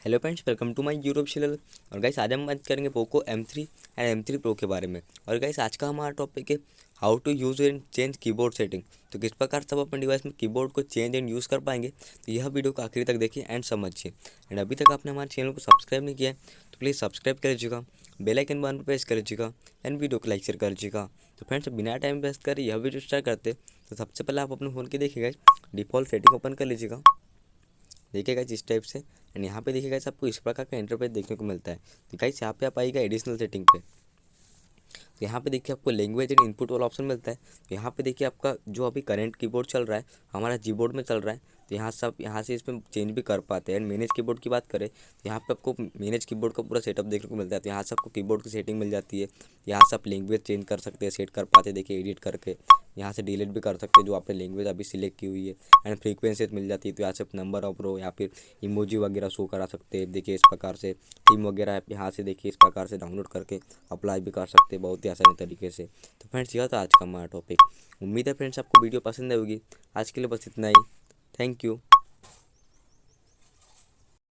Hello friends, welcome to my YouTube channel. और guys आज हम बात करेंगे Poco M3 and M3 pro के बारे में। और गाइस आज का हमारा टॉपिक है how to use and change keyboard setting. तो किस प्रकार से आप अपने डिवाइस में कीबोर्ड को चेंज एंड यूज़ कर पाएंगे, तो यह वीडियो को आखिरी तक देखिए एंड समझिए। एंड अभी तक आपने हमारे चैनल को सब्सक्राइब नहीं किया है तो प्लीज़ सब्सक्राइब कर लीजिएगा, बेल आइकन बटन पर प्रेस कर लीजिएगा एंड वीडियो को लाइक शेयर कर लीजिएगा। तो फ्रेंड्स बिना टाइम वेस्ट कर यह वीडियो स्टार्ट करते। तो सबसे पहले आप अपने फ़ोन की देखिएगा, डिफ़ॉल्ट सेटिंग ओपन कर लीजिएगा। देखिएगा इस टाइप से एंड यहाँ पे देखिएगा आपको इस प्रकार का इंटरफेस देखने को मिलता है। तो गाइस यहाँ पे आप आइएगा एडिशनल सेटिंग पे। तो यहाँ पे देखिए आपको लैंग्वेज एंड इनपुट वाला ऑप्शन मिलता है। तो यहाँ पे देखिए आपका जो अभी करंट कीबोर्ड चल रहा है हमारा जीबोर्ड में चल रहा है, तो यहाँ से इसमें चेंज भी कर पाते हैं। एंड मैनेज कीबोर्ड की बात करें तो यहाँ पे आपको मैनेज कीबोर्ड का पूरा सेटअप देखने को मिलता है। तो यहाँ से आपको कीबोर्ड की सेटिंग मिल जाती है। यहाँ से आप लैंग्वेज चेंज कर सकते हैं, सेट कर पाते हैं, देखिए एडिट करके। यहाँ से डिलीट भी कर सकते हैं जो आपने लैंग्वेज अभी सिलेक्ट की हुई है। एंड फ्रीक्वेंसी मिल जाती है, तो यहाँ से नंबर ऑफ रो या फिर इमोजी वगैरह शो करा सकते हैं। देखिए इस प्रकार से थीम वगैरह यहाँ से देखिए इस प्रकार से डाउनलोड करके अप्लाई भी कर सकते हैं बहुत ही आसानी तरीके से। तो फ्रेंड्स यह था आज का हमारा टॉपिक। उम्मीद है फ्रेंड्स आपको वीडियो पसंद आएगी। आज के लिए बस इतना ही। Thank you.